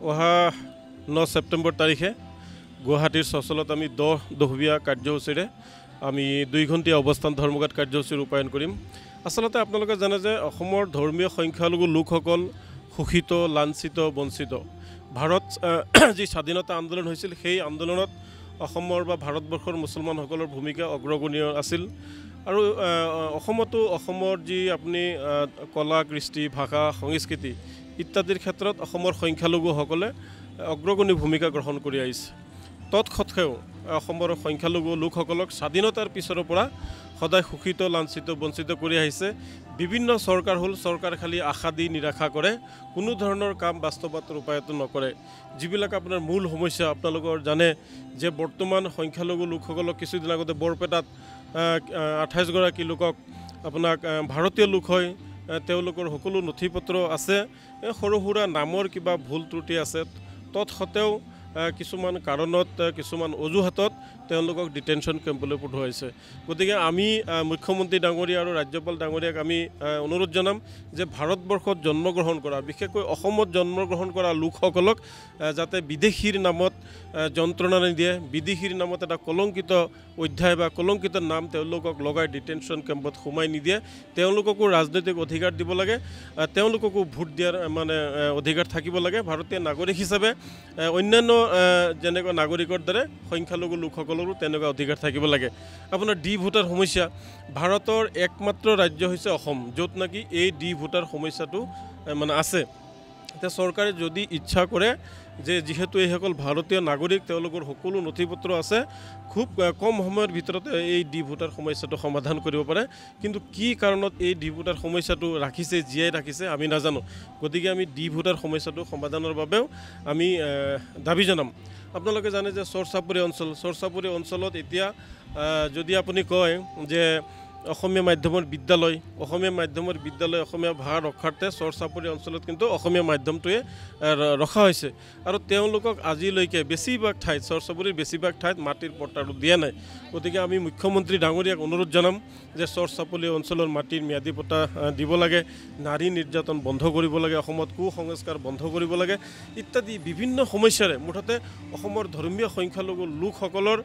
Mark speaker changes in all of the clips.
Speaker 1: অহা 9 ছেপ্টেম্বৰ তাৰিখে গুৱাহাটীৰ চচলত আমি 10 দহবীয়া কাৰ্যসূচীৰে আমি 2 ঘণ্টীয়া অৱস্থান ধৰ্মঘাট কাৰ্যসূচী ৰূপায়ণ কৰিম। আচলতে আপোনালোকে জানে যে অসমৰ ধৰ্মীয় সংখ্যালঘু লোকসকল শোষিত, লাঞ্ছিত, বঞ্চিত। ভাৰত যি স্বাধীনতা আন্দোলন হৈছিল সেই আন্দোলনত অসমৰ বা ভাৰতবৰ্ষৰ মুছলমানসকলৰ ভূমিকা অগ্ৰগণীয় আছিল। আৰু অসমতো অসমৰ যি আপুনি কলা, কৃষ্টি, ভাষা, সংস্কৃতি ইত্যাদিৰ ক্ষেত্ৰত অসমৰ সংখ্যালঘুসকলে অগ্ৰগণী ভূমিকা গ্ৰহণ কৰি আহিছে। তৎসত্ত্বেও অসমৰ সংখ্যালঘু লোকসকলক স্বাধীনতাৰ পিছৰ পৰা সদায় শোষিত, লাঞ্ছিত, বঞ্চিত কৰি আহিছে। বিভিন্ন চৰকাৰ হ'ল, চৰকাৰ খালি আশা দি নিৰাশা কৰে, কোনো ধৰণৰ কাম বাস্তৱত ৰূপায়িত নকৰে। যিবিলাক আপোনাৰ মূল সমস্যা আপোনালোকৰ জানে যে বৰ্তমান সংখ্যালঘু লোকসকলক কিছুদিন আগতে বৰপেটাত 28 গৰাকী লোকক আপোনাক ভাৰতীয় লোক হয়, তেওঁলোকৰ সকলো নথি পত্ৰ আছে, সৰু সুৰা নামৰ কিবা ভুল ত্ৰুটি আছে, তৎসত্ত্বেও কিছুমান কাৰণত, কিছুমান অজুহাতত তেওঁলোকক ডিটেনশ্যন কেম্পলৈ পঠোৱাইছে। গতিকে আমি মুখ্যমন্ত্ৰী ডাঙৰীয়া আৰু ৰাজ্যপাল ডাঙৰীয়াক আমি অনুৰোধ জনাম যে ভাৰতবৰ্ষত জন্মগ্ৰহণ কৰা, বিশেষকৈ অসমত জন্মগ্ৰহণ কৰা লোকসকলক যাতে বিদেশীৰ নামত যন্ত্ৰণা নিদিয়ে, বিদেশীৰ নামত এটা কলংকিত অধ্যায় বা কলংকিত নাম তেওঁলোকক লগাই ডিটেনশ্যন কেম্পত সোমাই নিদিয়ে। তেওঁলোককো ৰাজনৈতিক অধিকাৰ দিব লাগে, তেওঁলোককো ভোট দিয়াৰ অধিকাৰ থাকিব লাগে। ভাৰতীয় নাগৰিক হিচাপে অন্যান্য যেনেকুৱা নাগৰিকৰ দৰে সংখ্যালঘু লোকসকলৰো তেনেকুৱা অধিকাৰ থাকিব লাগে। আপোনাৰ ডি ভোটাৰ সমস্যা, ভাৰতৰ একমাত্ৰ ৰাজ্য হৈছে অসম, য'ত নেকি এই ডি ভোটাৰ সমস্যাটো আছে। এতিয়া চৰকাৰে যদি ইচ্ছা কৰে যে যিহেতু এইসকল ভাৰতীয় নাগৰিক, তেওঁলোকৰ সকলো নথি পত্ৰ আছে, খুব কম সময়ৰ ভিতৰতে এই ডি ভোটাৰ সমস্যাটো সমাধান কৰিব পাৰে। কিন্তু কি কাৰণত এই ডি ভোটাৰ সমস্যাটো ৰাখিছে, জীয়াই ৰাখিছে আমি নাজানো। গতিকে আমি ডি ভোটাৰ সমস্যাটো সমাধানৰ বাবেও আমি দাবী জনাম। আপোনালোকে জানে যে চৰ অঞ্চলত এতিয়া যদি আপুনি কয় যে অসমীয়া মাধ্যমৰ বিদ্যালয়, অসমীয়া ভাষা ৰক্ষাৰ্থে চৰ অঞ্চলত কিন্তু অসমীয়া মাধ্যমটোৱে ৰখা হৈছে। আৰু তেওঁলোকক আজিলৈকে বেছিভাগ ঠাইত, চৰ বেছিভাগ ঠাইত মাটিৰ পট্টাটো দিয়া নাই। গতিকে আমি মুখ্যমন্ত্ৰী ডাঙৰীয়াক অনুৰোধ জনাম যে চৰ অঞ্চলৰ মাটিৰ ম্যাদী পট্টা দিব লাগে, নাৰী নিৰ্যাতন বন্ধ কৰিব লাগে, অসমত কুসংস্কাৰ বন্ধ কৰিব লাগে ইত্যাদি বিভিন্ন সমস্যাৰে মুঠতে অসমৰ ধৰ্মীয় সংখ্যালঘু লোকসকলৰ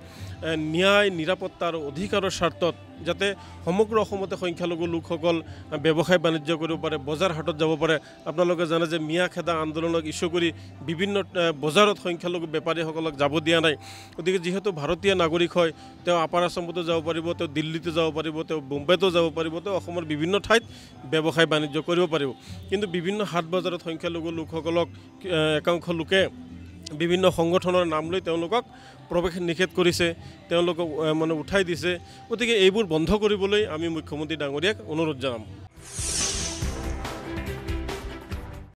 Speaker 1: ন্যায়, নিৰাপত্তা আৰু অধিকাৰৰ স্বাৰ্থত যাতে সমগ্ৰ অসমতে সংখ্যালঘু লোকসকল ব্যৱসায় বাণিজ্য কৰিব পাৰে, বজাৰ হাটত যাব পাৰে। আপোনালোকে জানে যে মিয়া খেদা আন্দোলনক ইছ্যু কৰি বিভিন্ন বজাৰত সংখ্যালঘু বেপাৰীসকলক যাব দিয়া নাই। গতিকে যিহেতু ভাৰতীয় নাগৰিক হয়, তেওঁ আপাৰ আছামতো যাব পাৰিব, তেওঁ দিল্লীতো যাব পাৰিব, তেওঁ বোম্বেতো যাব পাৰিব, তেওঁ অসমৰ বিভিন্ন ঠাইত ব্যৱসায় বাণিজ্য কৰিব পাৰিব। কিন্তু বিভিন্ন হাট বজাৰত সংখ্যালঘু লোকসকলক একাংশ লোকে বিভিন্ন সংগঠনৰ নাম লৈ তেওঁলোকক প্ৰৱেশ নিষেধ কৰিছে, তেওঁলোকক উঠাই দিছে। গতিকে এইবোৰ বন্ধ কৰিবলৈ আমি মুখ্যমন্ত্ৰী ডাঙৰীয়াক অনুৰোধ জনাম।